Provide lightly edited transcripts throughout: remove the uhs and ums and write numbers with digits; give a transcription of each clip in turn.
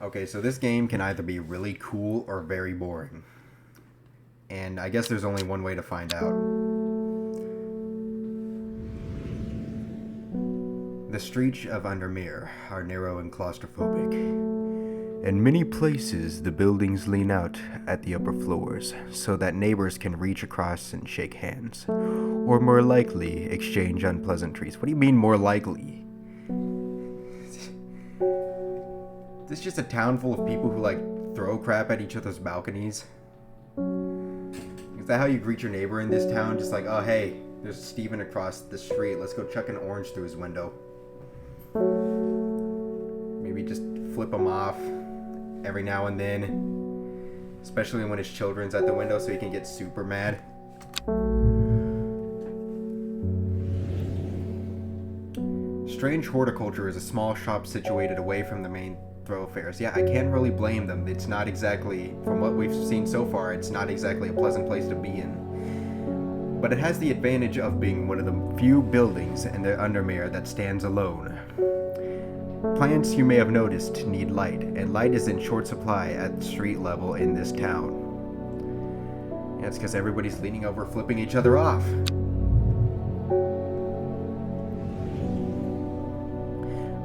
Okay, so this game can either be really cool or very boring. And I guess there's only one way to find out. The streets of Undermere are narrow and claustrophobic. In many places, the buildings lean out at the upper floors so that neighbors can reach across and shake hands. Or more likely, exchange unpleasantries. What do you mean, more likely? This is just a town full of people who, like, throw crap at each other's balconies. Is that how you greet your neighbor in this town? Just like, oh, hey, there's Steven across the street. Let's go chuck an orange through his window. Maybe just flip him off every now and then. Especially when his children's at the window so he can get super mad. Strange Horticulture is a small shop situated away from the main thoroughfares. Yeah, I can't really blame them. It's not exactly, from what we've seen so far, it's not exactly a pleasant place to be in. But it has the advantage of being one of the few buildings in the Undermere that stands alone. Plants, you may have noticed, need light, and light is in short supply at street level in this town. Yeah, it's because everybody's leaning over, flipping each other off.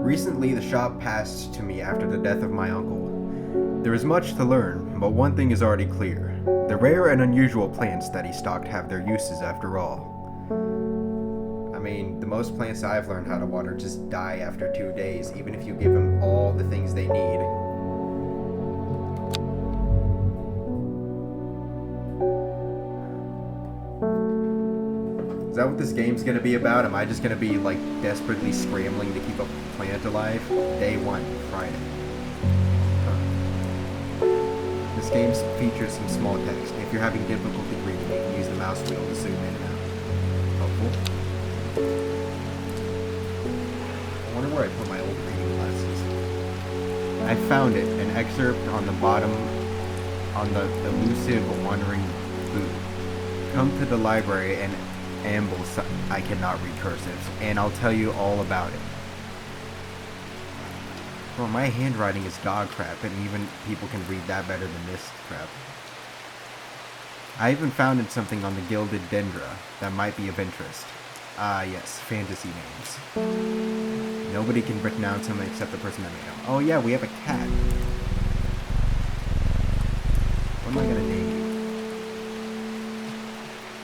Recently, the shop passed to me after the death of my uncle. There is much to learn, but one thing is already clear. The rare and unusual plants that he stocked have their uses after all. I mean, the most plants I've learned how to water just die after 2 days, even if you give them all the things they need. Is that what this game's gonna be about? Am I just gonna be, like, desperately scrambling to keep a plant alive? Day 1, Friday. This game features some small text. If you're having difficulty reading, you can use the mouse wheel to zoom in and out. Helpful. I wonder where I put my old reading glasses. I found it, an excerpt on the bottom, on the elusive wandering food. Come to the library and amble, I cannot read cursive, and I'll tell you all about it. Well, my handwriting is dog crap, and even people can read that better than this crap. I even found something on the Gilded Dendra that might be of interest. Ah, yes, fantasy names. Nobody can pronounce them except the person that made them. Oh yeah, we have a cat. What am I gonna name you?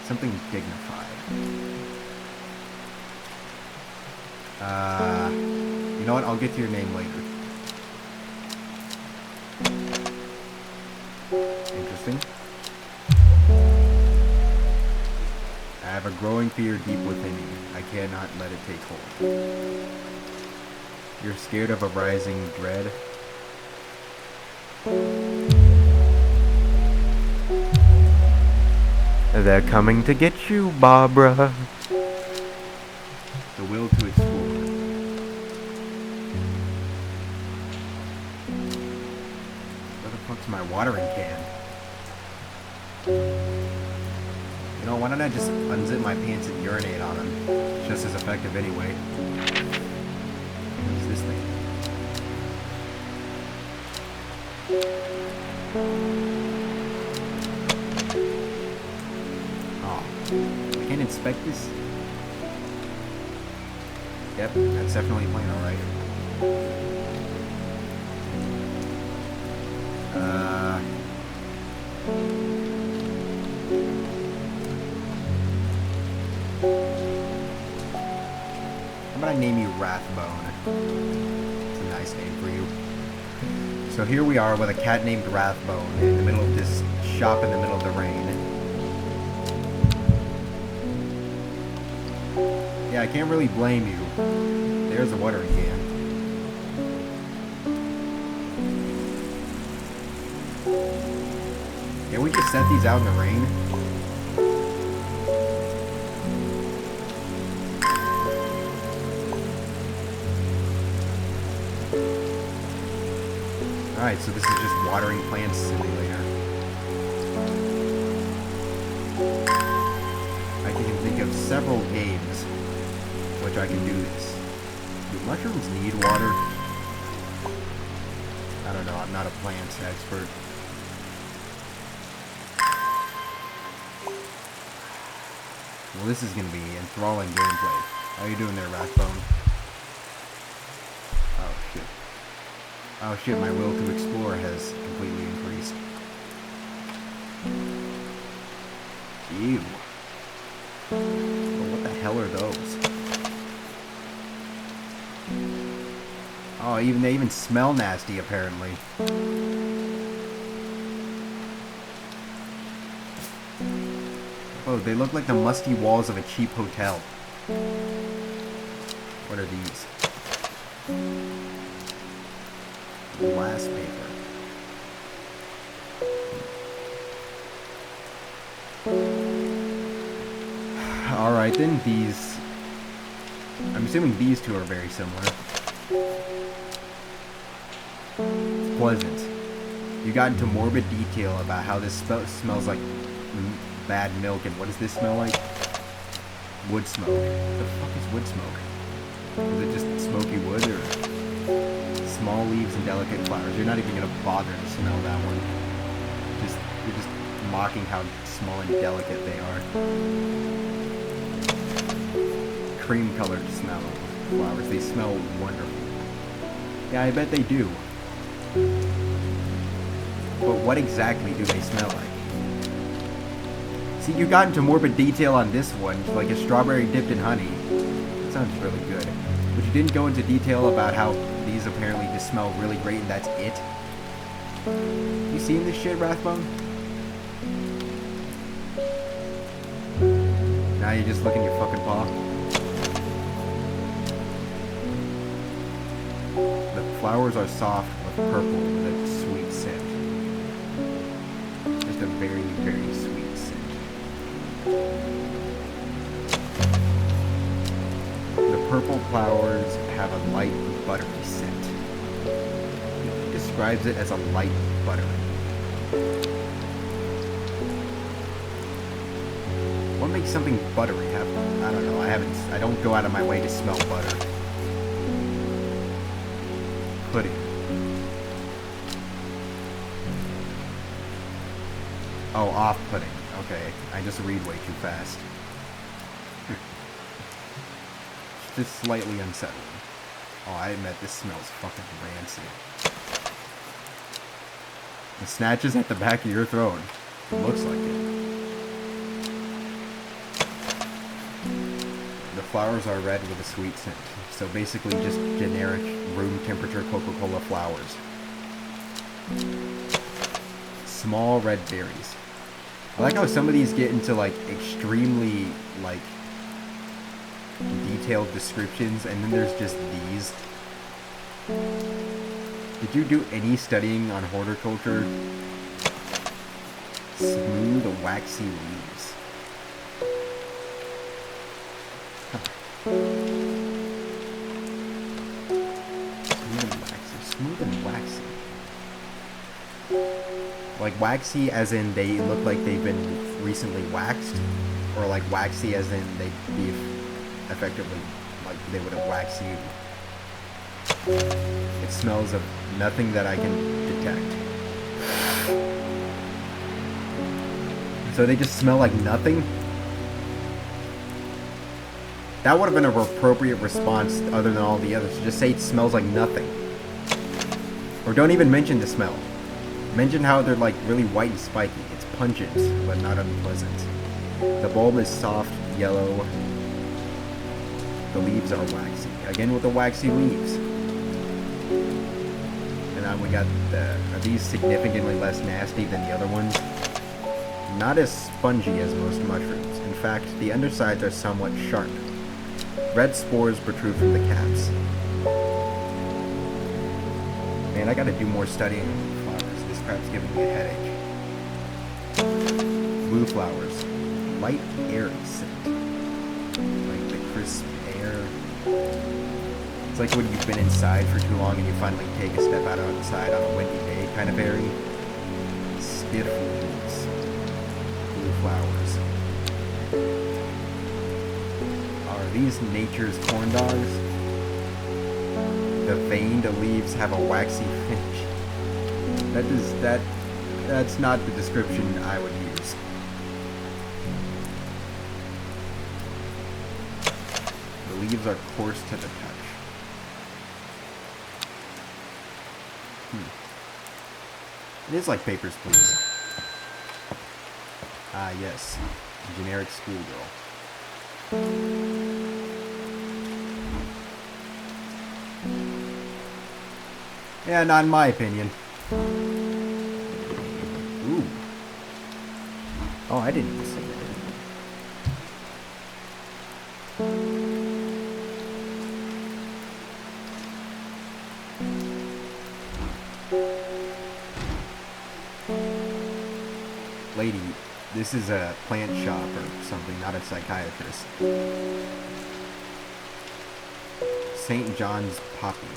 Something dignified. You know what? I'll get to your name later. Interesting. I have a growing fear deep within me. I cannot let it take hold. You're scared of a rising dread? They're coming to get you, Barbara. The will to explore. Where the fuck's my watering can? You know, why don't I just unzip my pants and urinate on them? It's just as effective anyway. What's this thing? Oh, I can't inspect this? Yep, that's definitely playing alright. How about I name you Rathbone? It's a nice name for you. So here we are with a cat named Rathbone in the middle of this shop in the middle of the rain. Yeah, I can't really blame you. There's a watering can. Can we just set these out in the rain? Alright, so this is just watering plants simulator. I can think of several games which I can do this. Do mushrooms need water? I don't know, I'm not a plants expert. Well, this is gonna be enthralling gameplay. How you doing there, Rathbone? Oh shit. Oh shit, my will to explore has completely increased. Ew. Well, what the hell are those? Oh, they even smell nasty, apparently. Oh, they look like the musty walls of a cheap hotel. What are these? Glass paper. Alright then, these... I'm assuming these two are very similar. It's pleasant. You got into morbid detail about how this smells like bad milk, and what does this smell like? Wood smoke. What the fuck is wood smoke? Is it just smoky wood, or small leaves and delicate flowers? You're not even gonna bother to smell that one. You're just mocking how small and delicate they are. Cream-colored smell of flowers. They smell wonderful. Yeah, I bet they do. But what exactly do they smell like? See, you got into morbid detail on this one, like a strawberry dipped in honey. That sounds really good. But you didn't go into detail about how these apparently just smell really great and that's it. You seen this shit, Rathbone? Now you're just licking your fucking paw. The flowers are soft with purple with a sweet scent. Just a very, very sweet scent. The purple flowers have a light buttery scent. He describes it as a light buttery. What makes something buttery? I don't know. I don't go out of my way to smell butter. Pudding. Oh, off-putting. Okay, I just read way too fast. Just slightly unsettling. Oh, I admit this smells fucking rancid. The snatches at the back of your throat. It looks like it. The flowers are red with a sweet scent. So basically just generic room temperature Coca-Cola flowers. Small red berries. I like how some of these get into like extremely like detailed descriptions, and then there's just these. Did you do any studying on horticulture? Smooth, waxy leaves. Huh. Smooth and waxy. Like waxy as in they look like they've been recently waxed, or like waxy as in they'd be effectively like they would have waxed you. It smells of nothing that I can detect. So they just smell like nothing? That would have been an appropriate response other than all the others. Just say it smells like nothing. Or don't even mention the smell. Mention how they're like really white and spiky. It's pungent, but not unpleasant. The bulb is soft, yellow. The leaves are waxy. Again with the waxy leaves. And now we got are these significantly less nasty than the other ones? Not as spongy as most mushrooms. In fact, the undersides are somewhat sharp. Red spores protrude from the caps. Man, I gotta do more studying of flowers. This crap's giving me a headache. Blue flowers. Light, airy scent. Like the crisp air. It's like when you've been inside for too long and you finally take a step out outside on a windy day, kind of airy. Stiff leaves. Blue flowers. Are these nature's corn dogs? The veined leaves have a waxy finish. That's not the description I would use. The leaves are coarse to the touch. It is like Papers, Please. Ah, yes. Generic schoolgirl. Yeah, not in my opinion. Ooh. Oh, I didn't even see that. Lady, this is a plant shop or something, not a psychiatrist. St. John's Poppy.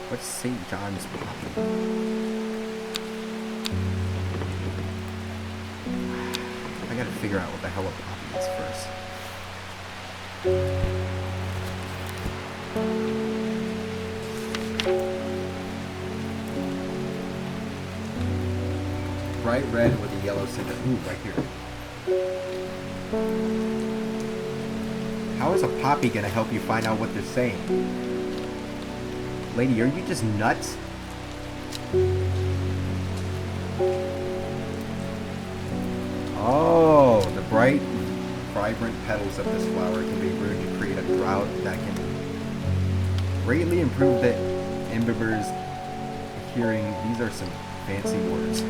What's St. John's Poppy? I gotta figure out what the hell a poppy is first. Bright red with a yellow center. Ooh, right here. How is a poppy gonna help you find out what they're saying? Lady, are you just nuts? Oh, the bright, vibrant petals of this flower can be brewed to create a draught that can greatly improve the imbiber's hearing. These are some fancy words.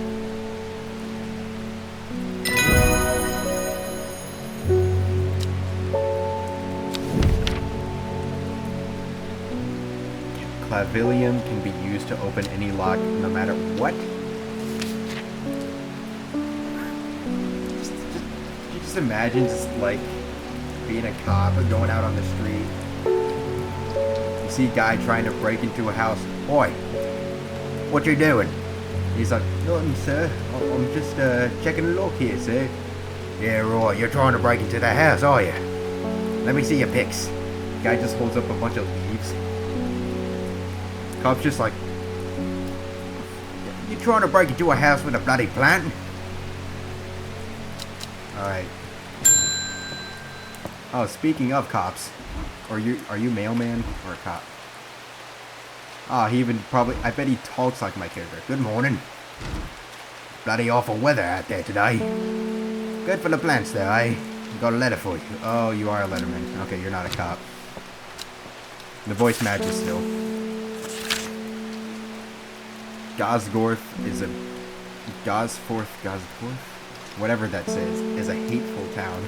Clavilium can be used to open any lock, no matter what. Just imagine just like being a cop or going out on the street. You see a guy trying to break into a house. Oi, what you doing? He's like, nothing, sir. I'm just checking the lock here, sir. Yeah, right. You're trying to break into the house, are you? Let me see your pics. Guy just holds up a bunch of leaves. Cop's just like, you trying to break into a house with a bloody plant? Alright. Oh, speaking of cops, are you mailman or a cop? Ah, he even probably, I bet he talks like my character. Good morning. Bloody awful weather out there today. Good for the plants there, eh? Got a letter for you. Oh, you are a letterman. Okay, you're not a cop. The voice matches still. Gosforth is a Gosforth, whatever that says, is a hateful town.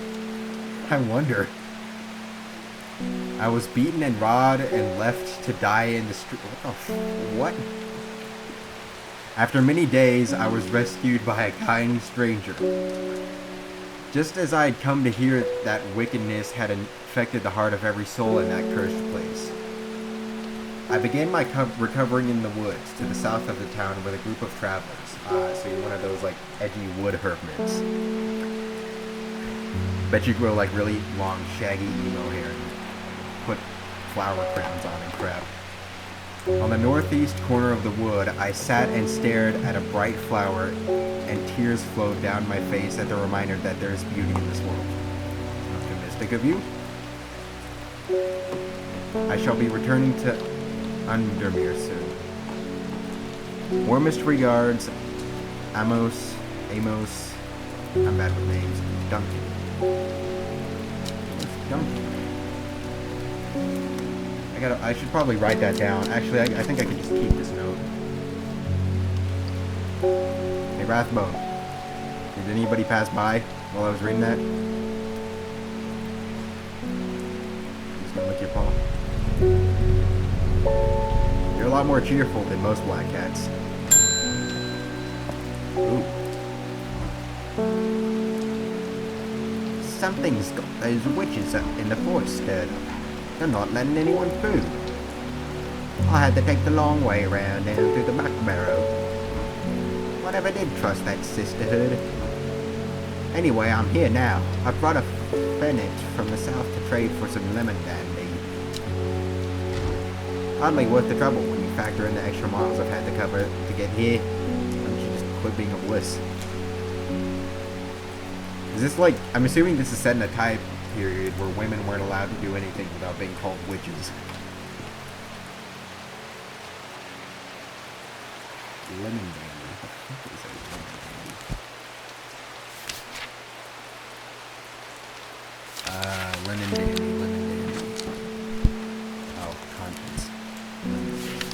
I wonder. I was beaten and robbed and left to die in the street. What? After many days, I was rescued by a kind stranger. Just as I had come to hear that wickedness had infected the heart of every soul in that cursed place. I began my recovering in the woods to the south of the town with a group of travelers. So you're one of those like edgy wood hermits. Bet you grow like really long, shaggy emo hair and put flower crowns on and crap. On the northeast corner of the wood, I sat and stared at a bright flower, and tears flowed down my face at the reminder that there is beauty in this world. Optimistic of you. I shall be returning to Undermere soon. Warmest regards, Amos, I'm bad with names, Duncan. Where's Duncan? I should probably write that down. Actually, I think I could just keep this note. Hey, Rathbone. Did anybody pass by while I was reading that? Just gonna lick your paw. You're a lot more cheerful than most black cats. Ooh. Something's got those witches up in the forest stirred up. They're not letting anyone through. I had to take the long way around down through the Muckbarrow. I never did trust that sisterhood. Anyway, I'm here now. I brought a Bennett from the south to trade for some lemon dandy. Hardly worth the trouble when you factor in the extra miles I've had to cover to get here. Why don't you just quit being a wuss? Is this like... I'm assuming this is set in a time period where women weren't allowed to do anything without being called witches. Lemon dandy. What the fuck is a lemon dandy? Lemon dandy, lemon dandy. Oh, contents. Lemon dandy.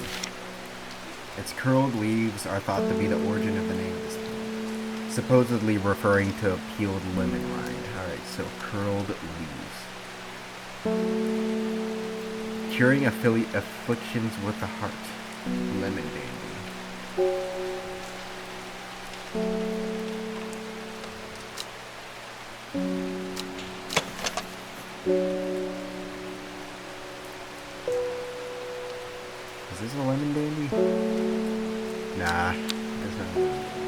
Its curled leaves are thought to be the origin of the name of this plant. Supposedly referring to a peeled lemon rind. Alright, so curled leaves. Curing afflictions with the heart. Lemon dandy. Is this a lemon dandy? Nah, it's not a lemon dandy.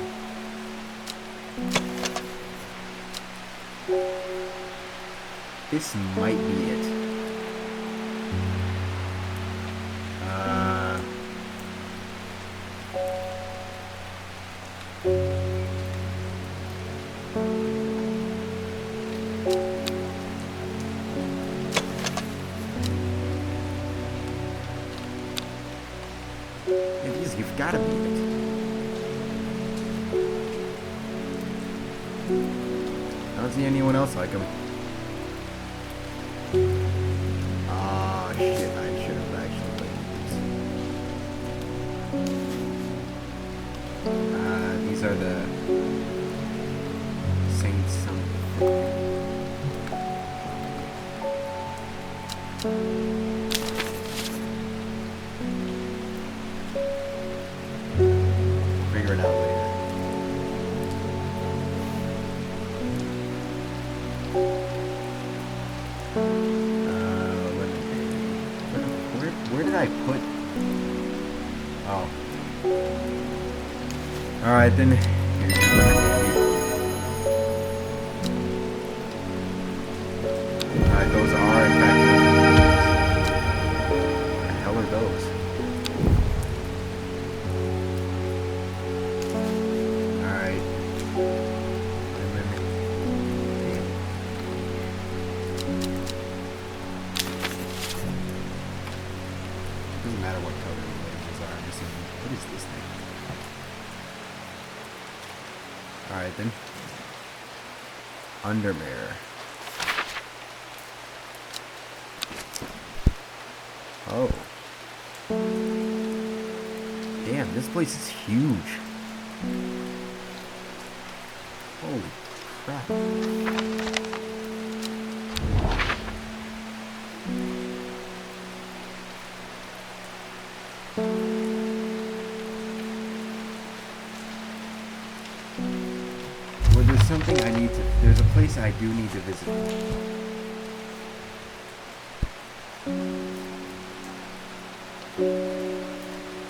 This might be it. It is, you've got to be it. I don't see anyone else like him. Oh shit, I should have actually played these. These are the saints. Figure it out later. Where did I put? Oh. All right then. Here's your lemon dandy. All right, those are in fact lemon dandies. What the hell are those? All right. Lemon dandy. Doesn't matter what color the labels are. I'm just saying, what is this thing? Alright then. Undermare. Oh. Damn, this place is huge. Holy crap. Well, there's something I need to... There's a place I do need to visit.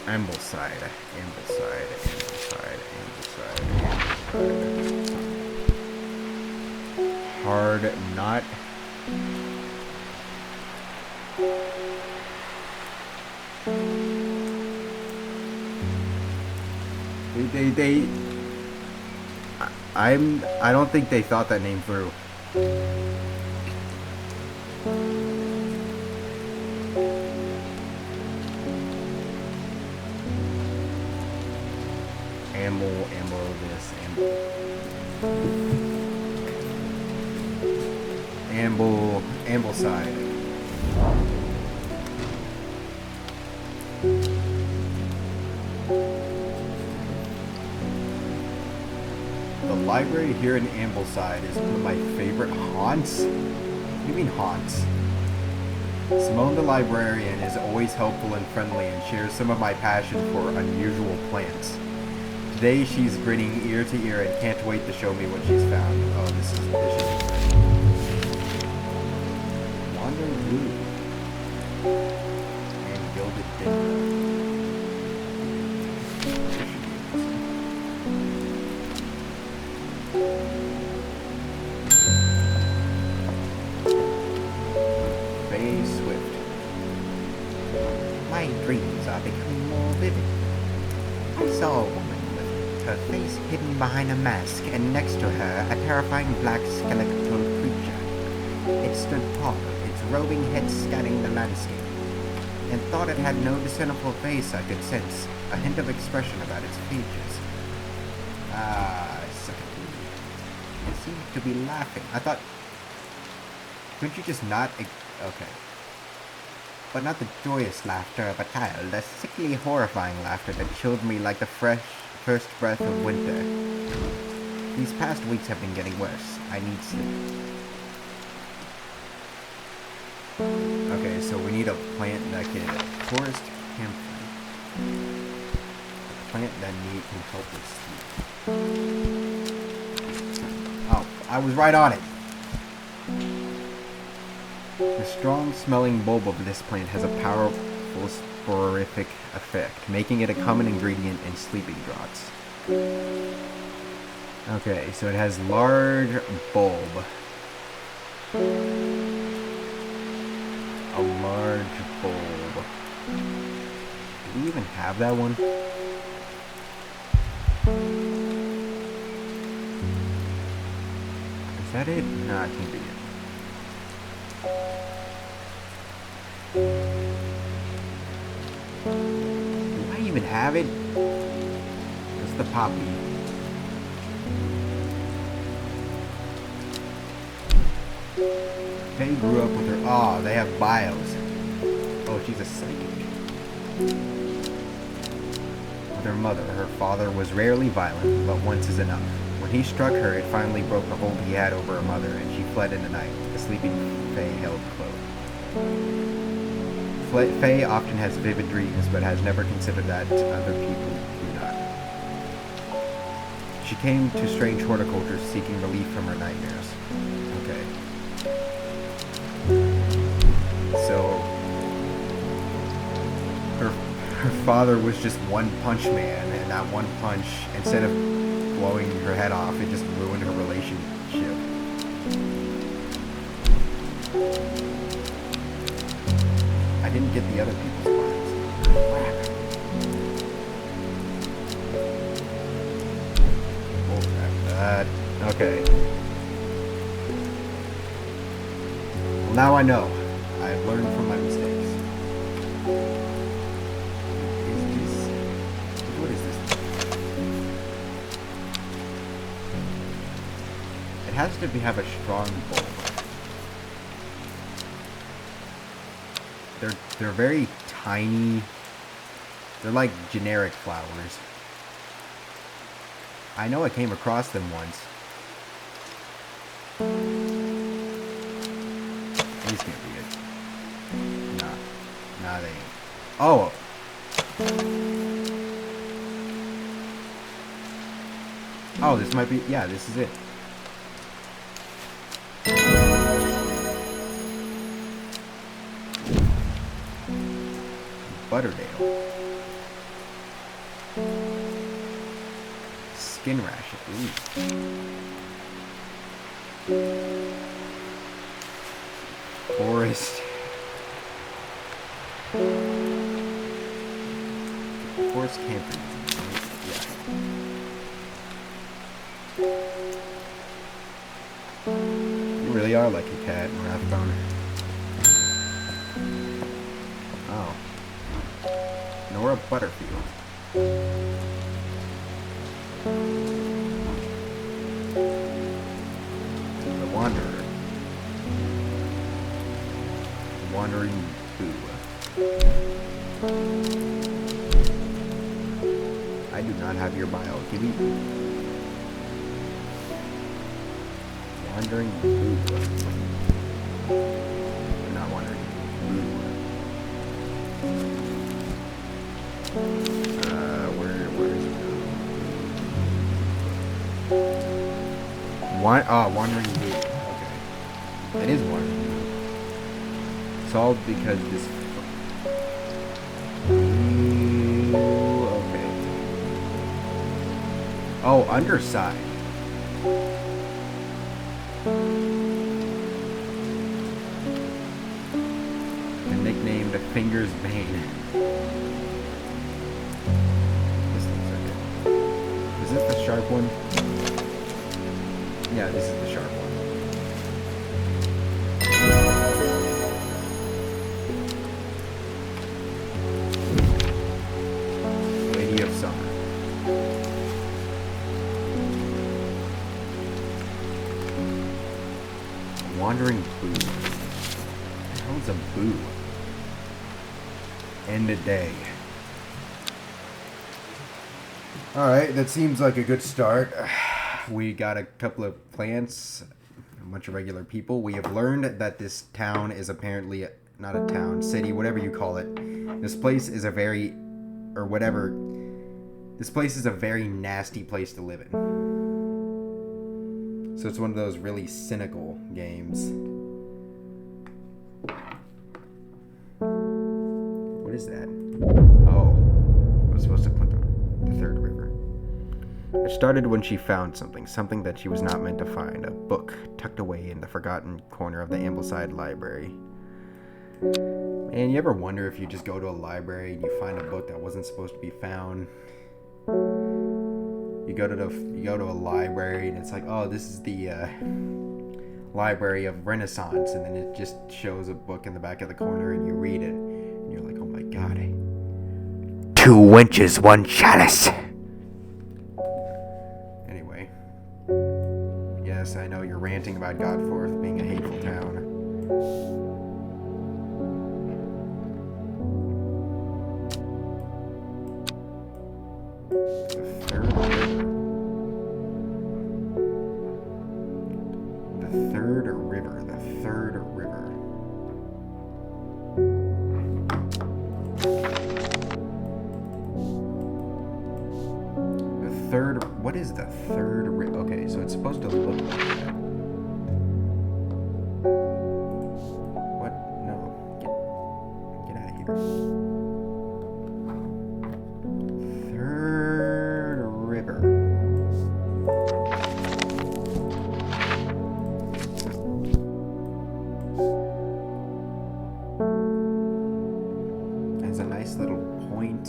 Ambleside. Hard not... I don't think they thought that name through. Ambleside. The library here in Ambleside is one of my favorite haunts. What do you mean haunts? Simone the librarian is always helpful and friendly and shares some of my passion for unusual plants. Today she's grinning ear to ear and can't wait to show me what she's found. Oh, this should be great. Wandering Blue and Gilded Dinner. Stay swift. My dreams are becoming more vivid. I saw a woman with her face hidden behind a mask, and next to her a terrifying black skeletal creature. It stood tall, its roving head scanning the landscape, and thought it had no discernible face. I could sense a hint of expression about its features. Suck it. It seemed to be laughing. I thought... Couldn't you just not... Okay. But not the joyous laughter of a child, the sickly, horrifying laughter that chilled me like the first breath of winter. These past weeks have been getting worse. I need sleep. Okay, so we need a plant that can... Forest camphor. A plant that can help with sleep. Oh, I was right on it! The strong-smelling bulb of this plant has a powerful soporific effect, making it a common ingredient in sleeping draughts. Okay, so it has large bulb. A large bulb. Do we even have that one? Is that it? No, it can't be it. Do I even have it? It's the poppy. Faye grew up with her. Oh, they have bios. Oh, she's a psychic. With her mother, her father was rarely violent, but once is enough. When he struck her, it finally broke the hold he had over her mother, and she fled in the night. The sleeping Faye held close. Faye often has vivid dreams, but has never considered that other people do not. She came to strange horticulture seeking relief from her nightmares. Okay. So, her father was just one punch man, and that one punch, instead of blowing her head off, it just ruined her relationship. I didn't get the other people's lines. Crap. Oh, okay. Well, now I know. I've learned from my mistakes. What is this? It has to have a strong bulb. They're very tiny. They're like generic flowers. I know I came across them once. These can't be it. Nah, they ain't. Oh! Oh, this might be... Yeah, this is it. Butterdale. Skin rash. Forest. Forest camper. Yeah. You really are like a cat, Rathbone. Oh. Nora Butterfield. The Wanderer. Wandering Boo. I do not have your bio. Give me... Wandering Boo. Not Wandering Boo. Where is it? Wandering Boo. Okay. It is Wandering Boo. Solved because this... Okay. Oh, underside. Finger's vein. This looks okay. Is this the sharp one? Yeah, this is the sharp one. Lady of Summer. Wandering Boo. What the hell is a boo? End of day. Alright, that seems like a good start. We got a couple of plants, a bunch of regular people. We have learned that this town is apparently not a town, city, whatever you call it. This place is a very, or whatever, this place is a very nasty place to live in. So it's one of those really cynical games. What is that? Oh, I was supposed to click on the third river. It started when she found something that she was not meant to find, a book tucked away in the forgotten corner of the Ambleside Library. Man, you ever wonder if you just go to a library and you find a book that wasn't supposed to be found? You go to a library and it's like, oh, this is the Library of Renaissance, and then it just shows a book in the back of the corner and you read it and you're like, oh my god. 2 wenches, 1 chalice. Anyway. Yes, I know you're ranting about Godforth being a hateful town. The third river. What is the third river? Okay, so it's supposed to look like that. What? No. Get out of here. Third river. Has a nice little point.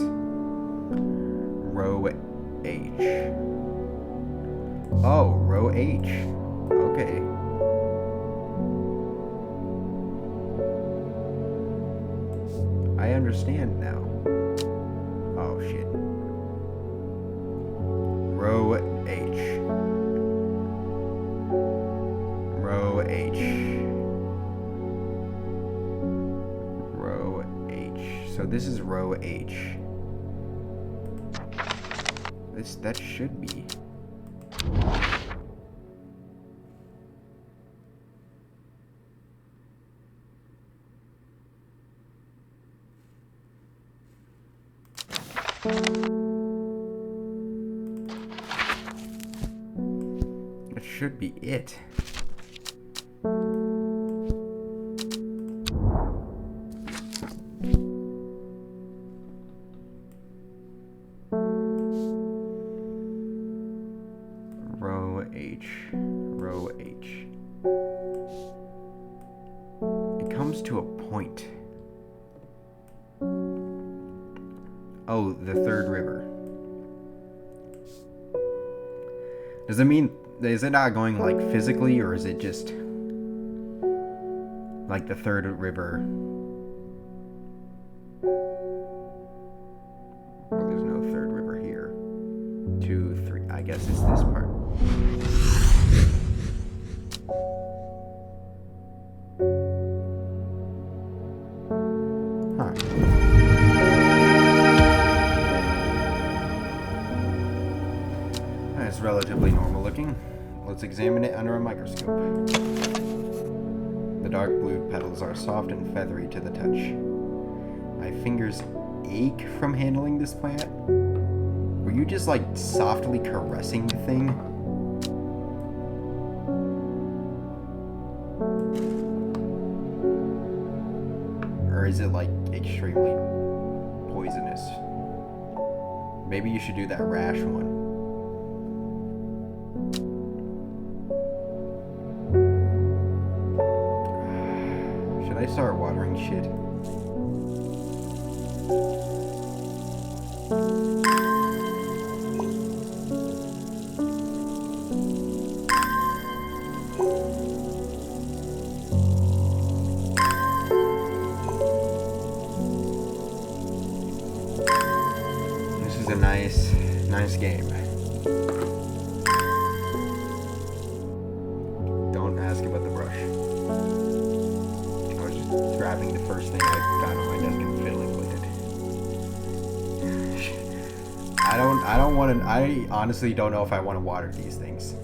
Row H. Oh, row H. Okay. I understand now. Oh, shit. Row H. Row H. Row H. So this is row H. That should be. That should be it. Row H. It comes to a point. Oh, the third river. Does it mean, is it not going like physically, or is it just like the third river? Well, there's no third river here. 2, 3, I guess it's this part. It's relatively normal looking. Let's examine it under a microscope. The dark blue petals are soft and feathery to the touch. My fingers ache from handling this plant. Were you just like softly caressing the thing? Or is it like extremely poisonous? Maybe you should do that rash one. Should I start watering shit? This is a nice game. Don't ask about the brush. I was just grabbing the first thing I got on my desk and fiddling with it. I don't want to. I honestly don't know if I want to water these things.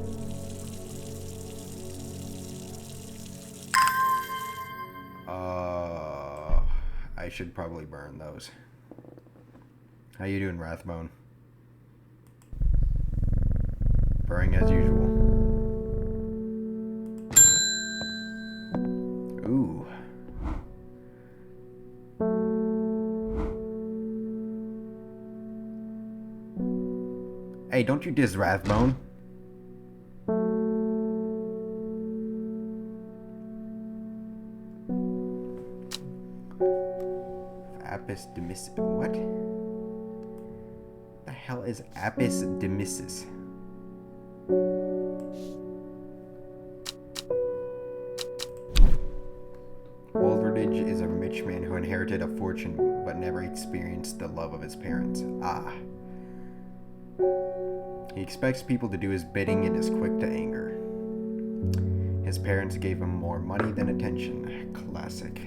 I should probably burn those. How you doing, Rathbone? Burning as usual. Ooh. Hey, don't you diss Rathbone. Apis demissus. What? The hell is Apis demissus? Aldridge is a rich man who inherited a fortune but never experienced the love of his parents. Ah. He expects people to do his bidding and is quick to anger. His parents gave him more money than attention. Classic.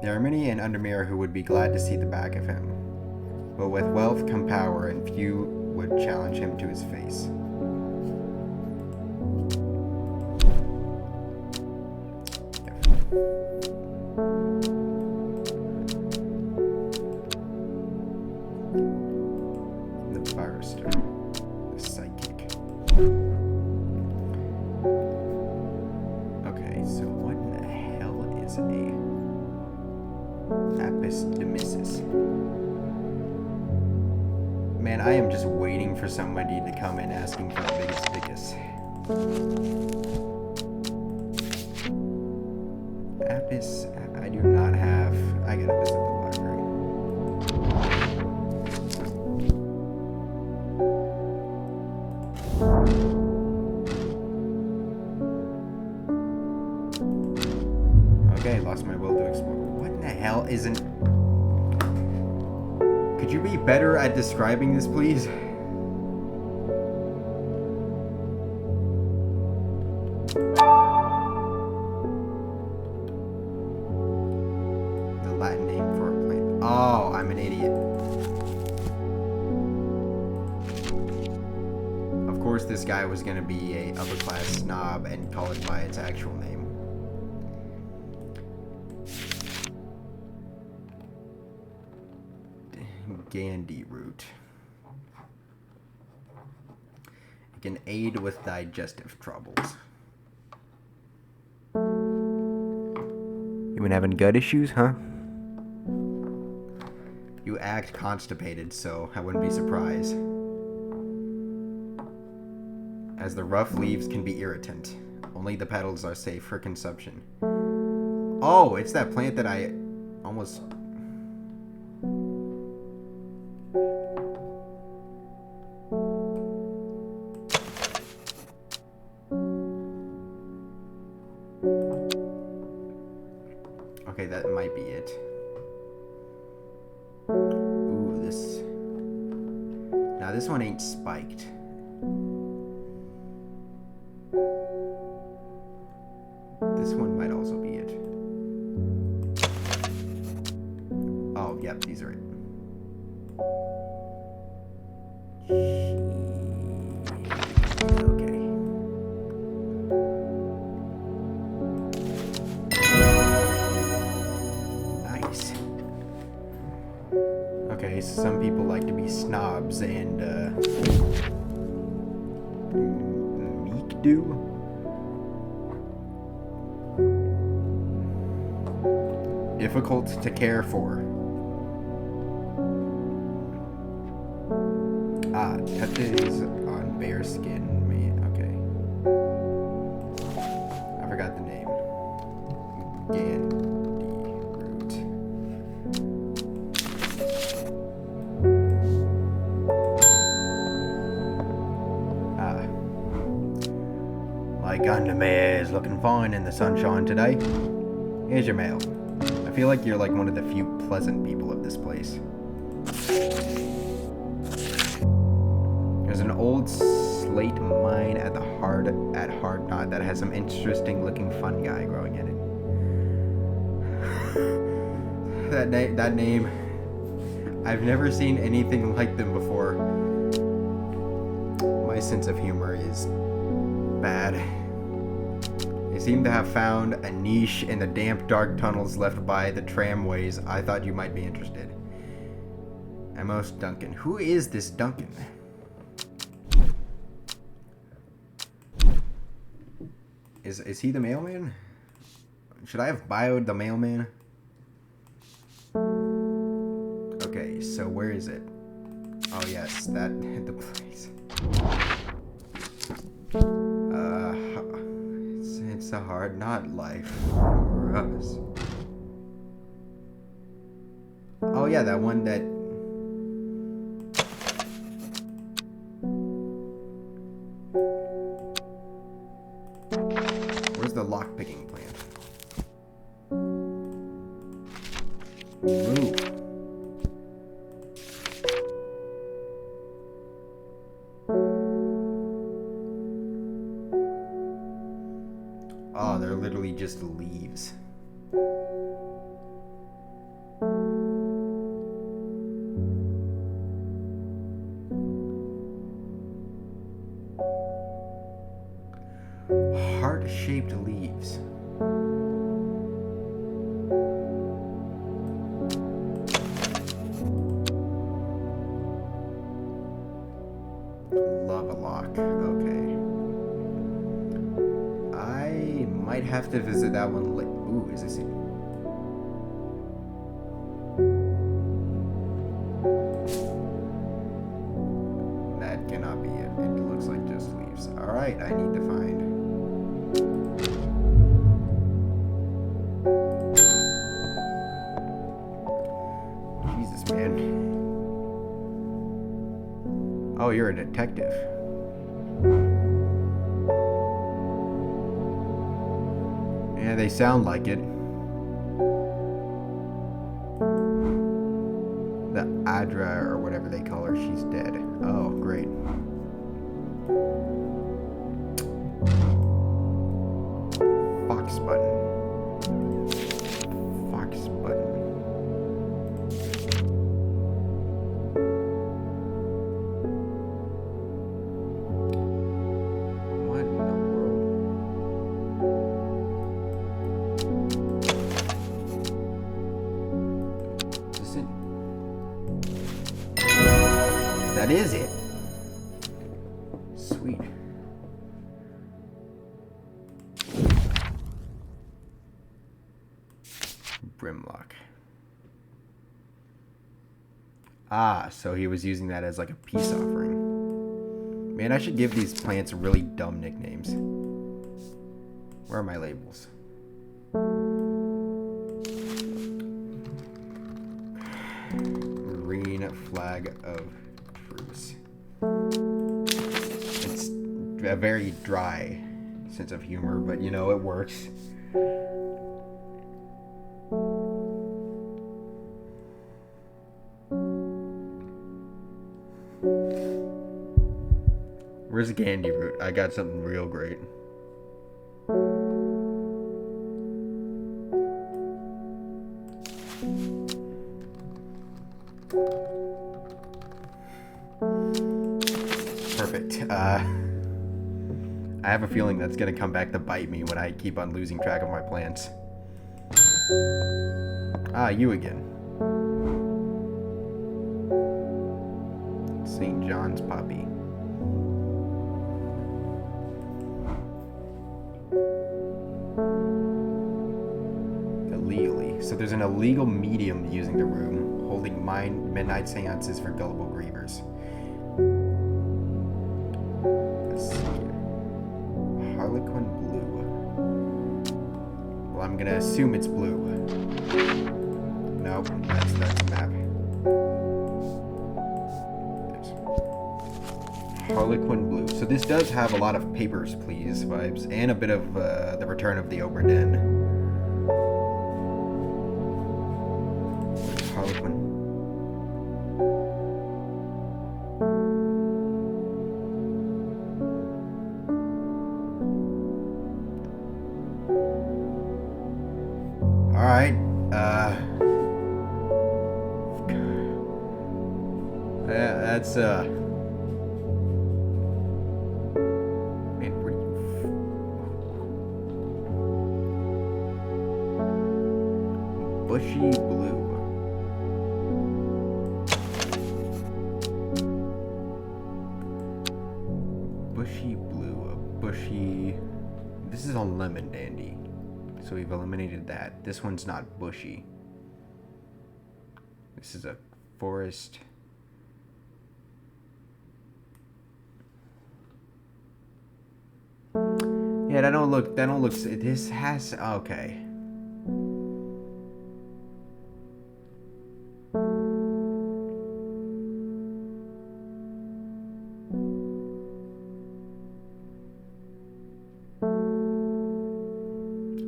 There are many in Undermere who would be glad to see the back of him. But with wealth come power, and few would challenge him to his face. The barrister. The psychic. Okay, so what in the hell is a Apis demissus? Man, I am just waiting for somebody to come in asking for the biggest dickus. Apis, I do not have. I gotta visit the library. Okay, lost my will to explore. What in the hell isn't. Could you be better at describing this, please? The Latin name for a plant. Oh, I'm an idiot. Of course, this guy was gonna be a upper-class snob and call it by its actual name. Gandhi root. It can aid with digestive troubles. You been having gut issues, huh? You act constipated, so I wouldn't be surprised. As the rough leaves can be irritant. Only the petals are safe for consumption. Oh, it's that plant that I almost... Okay, that might be it. Ooh, this... Now, this one ain't spiked. This one might also be it. Oh, yep, these are it. Okay. Nice. Okay, so some people like to be snobs and, meek do? Difficult to care for. Ah, touches on bare skin. Okay. I forgot the name. Gandhi root. looking fine in the sunshine today. Here's your mail. I feel like you're like one of the few pleasant people of this place. There's an old slate mine at Hard Knot that has some interesting looking fungi growing in it. That name, I've never seen anything like them before. My sense of humor is bad. They seem to have found a niche in the damp, dark tunnels left by the tramways. I thought you might be interested. Amos Duncan. Who is this Duncan? Is he the mailman? Should I have bioed the mailman? Okay, so where is it? Oh yes, that the place. It's a hard knot life for us. Oh yeah, that one that. Where's the lockpicking plant? Ooh. Oh, they're literally just leaves. Heart-shaped leaves. Lava lock. Okay. I might have to visit that one later. Ooh, is this it? That cannot be it. It looks like just leaves. Alright, I need to find. Jesus, man. Oh, you're a detective. Yeah, they sound like it. The Adra, or whatever they call her, she's dead. Oh, great. Fox button. Fox button. What in the world? Is this it? That is it. Sweet. Brimlock. Ah, so he was using that as like a peace offering. Man, I should give these plants really dumb nicknames. Where are my labels? Marine flag of truce. It's a very dry sense of humor, but you know, it works. Where's the candy root? I got something real great. Perfect. I have a feeling that's gonna come back to bite me when I keep on losing track of my plants. Ah, you again. St. John's poppy. Illegally. So there's an illegal medium using the room, holding midnight seances for gullible grievers. Let's see here. Harlequin blue. Well, I'm gonna assume it's blue. Nope, that's the map. Harlequin blue. So this does have a lot of Papers, Please vibes, and a bit of the Return of the Obra Dinn. Harlequin. All right. That's man, where do you bushy blue? Bushy blue, a bushy. This is on Lemon Dandy, so we've eliminated that. This one's not bushy. This is a forest. Yeah, that don't look, this has, okay.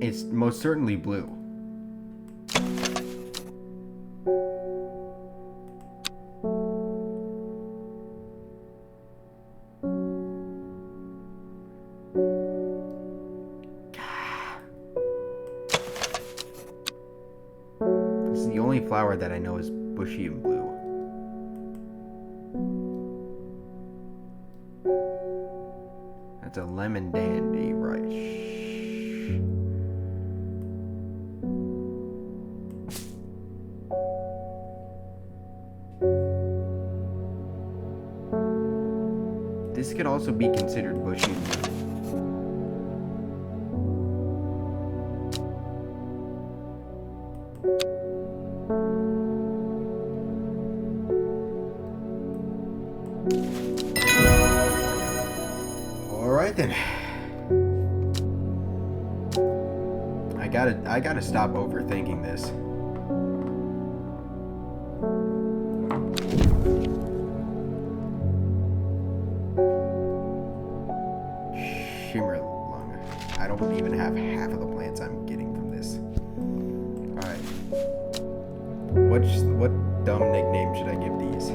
It's most certainly blue. The only flower that I know is bushy and blue. That's a lemon dandy, right? This could also be considered bushy and blue. Alright then. I gotta stop overthinking this. Shimmer lung. I don't even have half of the plants I'm getting from this. Alright. What dumb nickname should I give these?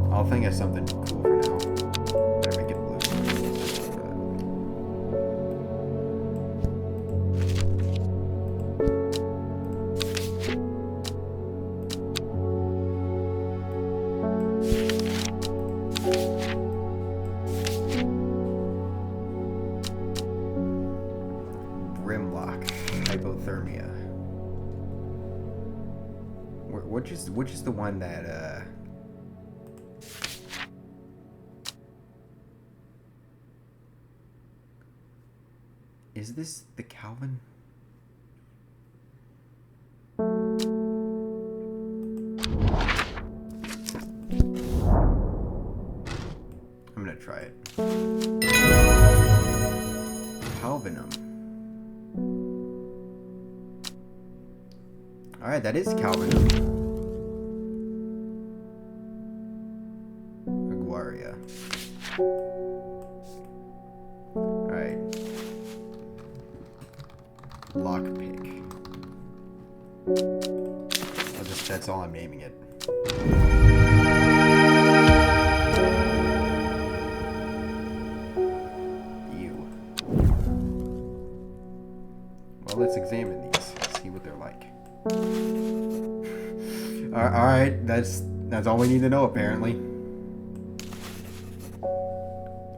I'll think of something cool for now. Better make it blue. Brimlock. Hypothermia. Which is the one that is this the Calvin? I'm gonna try it. Calvinum. Alright, that is Calvinum. Aguaria. Alright. Lockpick. That's all I'm naming it. Ew. Well, let's examine these. See what they're like. Alright, that's all we need to know apparently.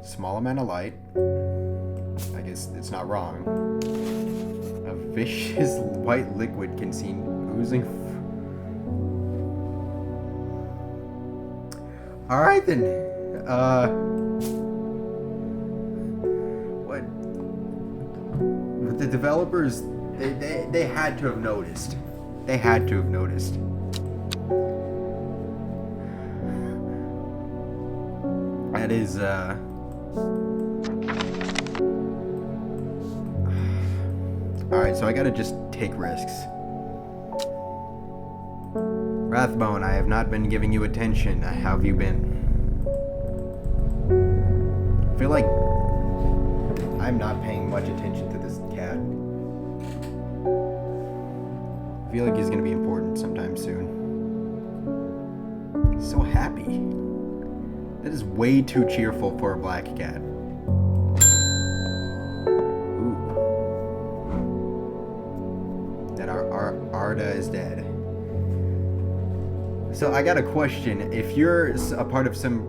Small amount of light. I guess it's not wrong. A vicious white liquid can seem oozing. Alright then. What? The developers, they had to have noticed. They had to have noticed. That is, Alright, so I gotta just take risks. Rathbone, I have not been giving you attention. How have you been? I feel like I'm not paying much attention to this cat. I feel like he's gonna be important sometime soon. He's so happy. That is way too cheerful for a black cat. Ooh. That our Arda is dead. So I got a question. If you're a part of some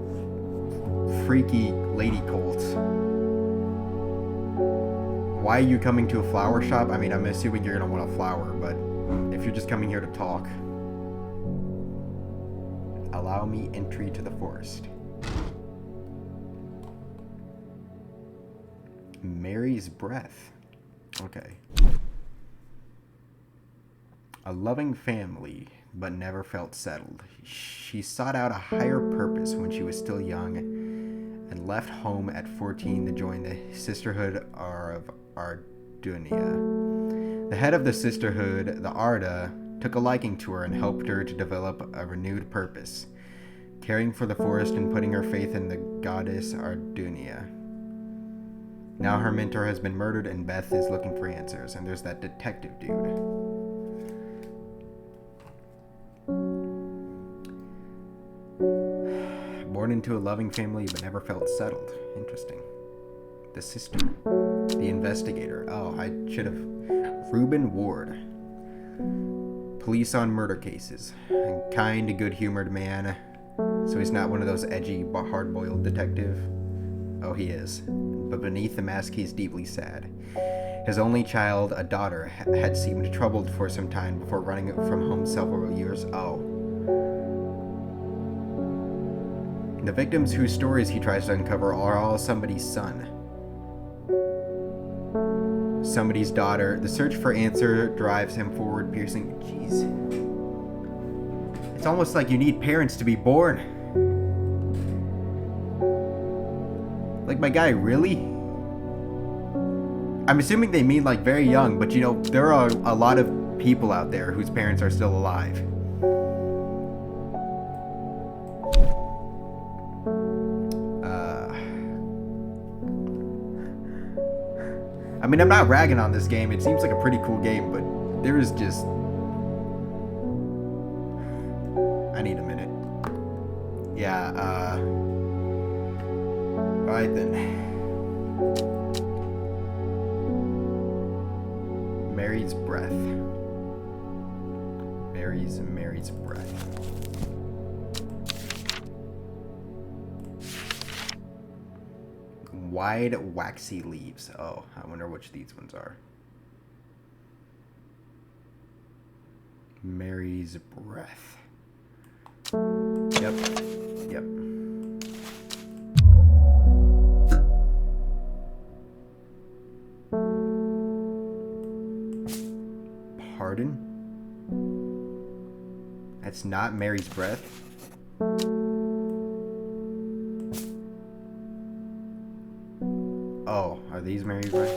freaky lady cult, why are you coming to a flower shop? I mean, I'm assuming you're gonna want a flower, but if you're just coming here to talk, allow me entry to the forest. Mary's breath. Okay. A loving family, but never felt settled. She sought out a higher purpose when she was still young and left home at 14 to join the Sisterhood of Ardunia. The head of the Sisterhood, the Arda, took a liking to her and helped her to develop a renewed purpose, caring for the forest and putting her faith in the goddess Ardunia. Now her mentor has been murdered and Beth is looking for answers, and there's that detective dude. Born into a loving family but never felt settled. Interesting. The sister. The investigator. Oh, I should have. Reuben Ward. Police on murder cases. A kind, good-humored man. So he's not one of those edgy, hard-boiled detective. Oh, he is. But beneath the mask, he's deeply sad. His only child, a daughter, had seemed troubled for some time before running from home several years. Oh. The victims whose stories he tries to uncover are all somebody's son, somebody's daughter. The search for answer drives him forward, piercing. Jeez. It's almost like you need parents to be born. Like, my guy, really? I'm assuming they mean like very young, but you know, there are a lot of people out there whose parents are still alive. I mean, I'm not ragging on this game. It seems like a pretty cool game, but there is just... I need a minute. Yeah, alright then. Mary's breath. Mary's breath. Wide, waxy leaves. Oh, I wonder which these ones are. Mary's breath. Yep. Yep. Pardon? That's not Mary's breath? Oh, are these Mary's breath?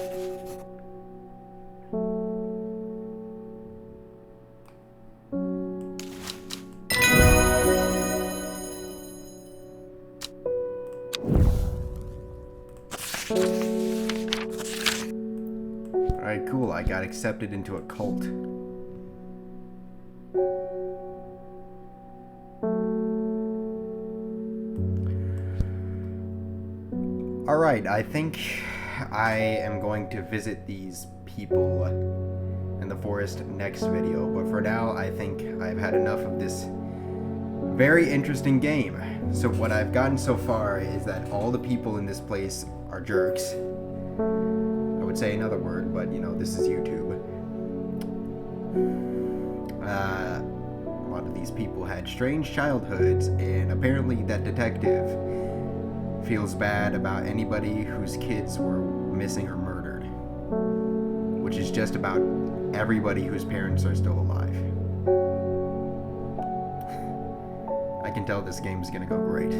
Alright, cool. I got accepted into a cult. Alright, I think I am going to visit these people in the forest next video, but for now I think I've had enough of this very interesting game. So what I've gotten so far is that all the people in this place are jerks. I would say another word, but you know, this is YouTube. A lot of these people had strange childhoods, and apparently that detective feels bad about anybody whose kids were missing or murdered, which is just about everybody whose parents are still alive. I can tell this game is gonna go great.